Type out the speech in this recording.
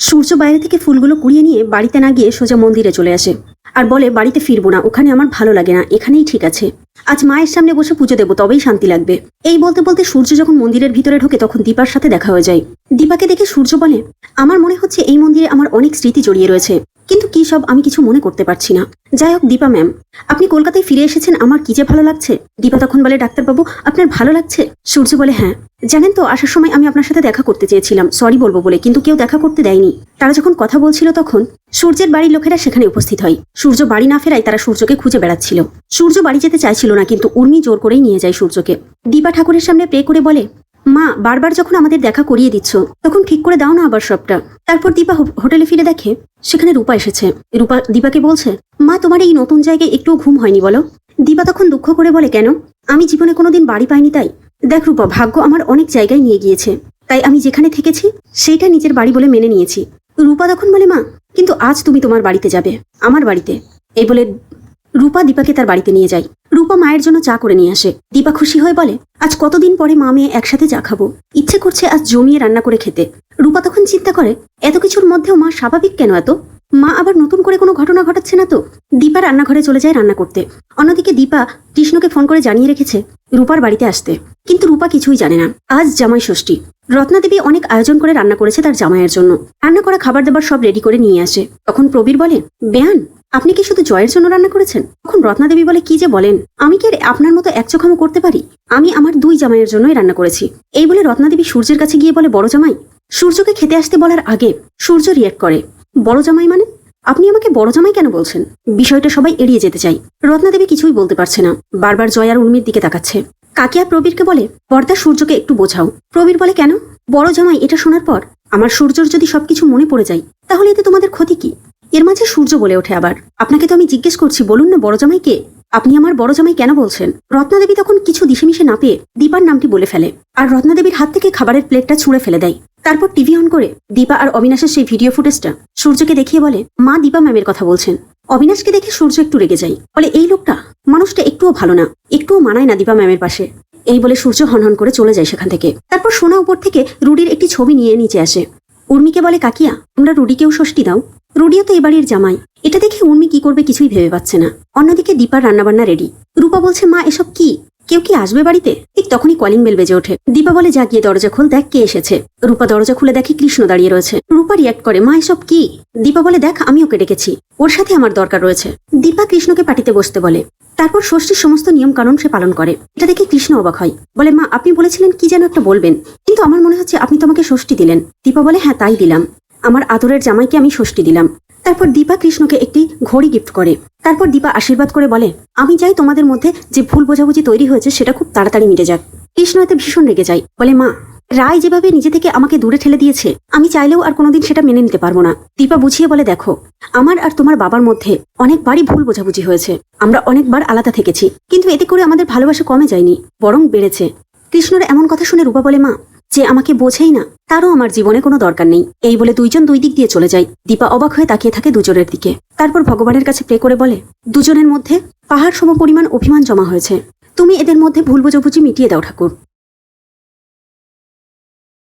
সূর্য বাইরে থেকে ফুলগুলো কুড়িয়ে নিয়ে বাড়িতে না গিয়ে সোজা মন্দিরে চলে আসে আর বলে বাড়িতে ফিরবো না, ওখানে আমার ভালো লাগে না, এখানেই ঠিক আছে। আজ মায়ের সামনে বসে পুজো দেবো, তবেই শান্তি লাগবে। এই বলতে বলতে সূর্য যখন মন্দিরের ভিতরে ঢোকে তখন দীপার সাথে দেখা হয়ে যায়। দীপাকে দেখে সূর্য বলে, আমার মনে হচ্ছে এই মন্দিরে আমার অনেক স্মৃতি জড়িয়ে রয়েছে, কিন্তু কি সব আমি কিছু মনে করতে পারছি না। যাই হোক দীপা ম্যাম, আপনি কলকাতায় ফিরে এসেছেন, আমার কি যে ভালো লাগছে। দীপা তখন বলে, ডাক্তারবাবু আপনার ভালো লাগছে? সূর্য বলে, হ্যাঁ। জানেন তো, আসার সময় আমি আপনার সাথে দেখা করতে চেয়েছিলাম সরি বলবো বলে, কিন্তু কেউ দেখা করতে দেয়নি। তারা যখন কথা বলছিল তখন সূর্যের বাড়ির লোকেরা সেখানে উপস্থিত হয়। সূর্য বাড়ি না ফেরায় তারা সূর্যকে খুঁজে বেড়াচ্ছিল। সূর্য বাড়ি যেতে চাইছিল না, কিন্তু উর্মি জোর করেই নিয়ে যায় সূর্যকে। দীপা ঠাকুরের সামনে প্রে করে বলে, মা বারবার যখন আমাদের দেখা করিয়ে দিচ্ছ তখন ঠিক করে দাও না আবার সবটা। তারপর দীপা হোটেলে ফিরে দেখে সেখানে রূপা এসেছে। রূপা দীপাকে বলছে, মা তোমার এই নতুন জায়গায় একটুও ঘুম হয়নি বলো? দীপা তখন দুঃখ করে বলে, কেন? আমি জীবনে কোনোদিন বাড়ি পাইনি তাই? দেখ রূপা, ভাগ্য আমার অনেক জায়গায় নিয়ে গিয়েছে, তাই আমি যেখানে থেকেছি সেইটা নিজের বাড়ি বলে মেনে নিয়েছি। রূপা তখন বলে, মা কিন্তু আজ তুমি তোমার বাড়িতে যাবে, আমার বাড়িতে। এই বলে রূপা দীপাকে তার বাড়িতে নিয়ে যায়। রূপা মায়ের জন্য চা করে নিয়ে আসে। দীপা খুশি হয়ে বলে, আজ কতদিন পরে মা মেয়ে একসাথে চা খাবো, ইচ্ছে করছে আজ জমিয়ে রান্না করে খেতে। রূপা তখন চিন্তা করে, এত কিছুর মধ্যেও মা স্বাভাবিক কেন এত? মা আবার নতুন করে কোনো ঘটনা ঘটাচ্ছে না তো? দীপা রান্নাঘরে চলে যায় রান্না করতে। অন্যদিকে দীপা কৃষ্ণকে ফোন করে জানিয়ে রেখেছে রূপার বাড়িতে আসতে, কিন্তু রূপা কিছুই জানে না। আজ জামাই ষষ্ঠী। রত্নাদেবী অনেক আয়োজন করে রান্না করেছে তার জামাইয়ের জন্য। রান্না করা খাবার দাবার সব রেডি করে নিয়ে আসে। তখন প্রবীর বলে, বেয়ান আপনি কি শুধু জয়ের জন্য রান্না করেছেন? তখন রত্নাদেবী বলে, কি যে বলেন, আমি কি আর আপনার মতো এক চোখামো করতে পারি? আমি আমার দুই জামাইয়ের জন্যই রান্না করেছি। এই বলে রত্নাদেবী সূর্যের কাছে গিয়ে বলে, বড় জামাই। সূর্যকে খেতে আসতে বলার আগে সূর্য রিয়াক্ট করে, বড় জামাই মানে? আপনি আমাকে বড় জামাই কেন বলছেন? বিষয়টা সবাই এড়িয়ে যেতে চাই। রত্নাদেবী কিছুই বলতে পারছে না, বারবার জয় আর উর্মির দিকে তাকাচ্ছে। কাকিয়া প্রবীরকে বলে, বর্দা সূর্যকে একটু বোঝাও। প্রবীর বলে, কেন? বড় জামাই এটা শোনার পর আমার সূর্যর যদি সবকিছু মনে পড়ে যায় তাহলে এতে তোমাদের ক্ষতি কি? এর মাঝে সূর্য বলে ওঠে, আবার আপনাকে তো আমি জিজ্ঞেস করছি, বলুন না বড় জামাই কে? আপনি আমার বড় জামাই কেন বলছেন? রত্নাদেবী তখন কিছু দিশেমিশে না পেয়ে দীপার নামটি বলে ফেলে, আর রত্নাদেবীর হাত থেকে খাবারের প্লেটটা ছুঁড়ে ফেলে দেয়। তারপর টিভি অন করে দীপা আর অবিনাশের সেই ভিডিও ফুটেজটা সূর্যকে দেখিয়ে বলে, মা দীপা ম্যামের কথা বলছেন। অবিনাশকে দেখে সূর্য একটু রেগে যায়, বলে, এই লোকটা মানুষটা একটুও ভালো না, একটুও মানায় না দীপা ম্যামের পাশে। এই বলে সূর্য হনহন করে চলে যায় সেখান থেকে। তারপর সোনা উপর থেকে রুডির একটি ছবি নিয়ে নিচে আসে। উর্মিকে বলে, কাকিয়া তোমরা রুডিকেও ষষ্ঠী দাও, রুডিও তো এবাড়ির জামাই। এটা দেখে উর্মি কি করবে কিছুই ভেবে পাচ্ছে না। অন্যদিকে দীপার রান্নাবান্না রেডি। রূপা বলছে, মা এসব কি? কেউ কি আসবে বাড়িতে? ঠিক তখনই কলিং বেল বেজে ওঠে। দীপা বলে, যা গিয়ে দরজা খোল, দেখ কে এসেছে। রূপা দরজা খুলে দেখে কৃষ্ণ দাঁড়িয়ে রয়েছে। রূপা রিয়াক্ট করে, মা এসব কি? দীপা বলে, দেখ আমি ওকে ডেকেছি, ওর সাথে আমার দরকার রয়েছে। দীপা কৃষ্ণকে পার্টিতে বসতে বলে। তারপর ষষ্ঠীর সমস্ত নিয়ম কানুন সে পালন করে। এটা দেখে কৃষ্ণ অবাক হয়, বলে, মা আপনি বলেছিলেন কি যেন একটা বলবেন, কিন্তু আমার মনে হচ্ছে আপনি তোমাকে ষষ্ঠী দিলেন। দীপা বলে, হ্যাঁ তাই দিলাম, আমার আদরের জামাইকে আমি ষষ্ঠী দিলাম। তারপর দীপা কৃষ্ণকে একটি ঘড়ি গিফট করে। তারপর দীপা আশীর্বাদ করে বলে, আমি চাই তোমাদের মধ্যে যে ভুল বোঝাবুঝি তৈরি হয়েছে সেটা খুব তাড়াতাড়ি মিটে যাক। কৃষ্ণ এতে ভীষণ রেগে যায়, বলে, মা রায় যেভাবে নিজে থেকে আমাকে দূরে ঠেলে দিয়েছে আমি চাইলেও আর কোনোদিন সেটা মেনে নিতে পারবো না। দীপা বুঝিয়ে বলে, দেখো আমার আর তোমার বাবার মধ্যে অনেকবারই ভুল বোঝাবুঝি হয়েছে, আমরা অনেকবার আলাদা থেকেছি, কিন্তু এতে করে আমাদের ভালোবাসা কমে যায়নি, বরং বেড়েছে। কৃষ্ণর এমন কথা শুনে রূপা বলে, মা যে আমাকে বোঝেই না তারও আমার জীবনে কোনো দরকার নেই। এই বলে দুইজন দুই দিক দিয়ে চলে যায়। দীপা অবাক হয়ে তাকিয়ে থাকে দুজনের দিকে। তারপর ভগবানের কাছে প্রে করে বলে, দুজনের মধ্যে পাহাড় সম পরিমাণ অভিমান জমা হয়েছে, তুমি এদের মধ্যে ভুল বোঝাবুঝি মিটিয়ে দাও ঠাকুর।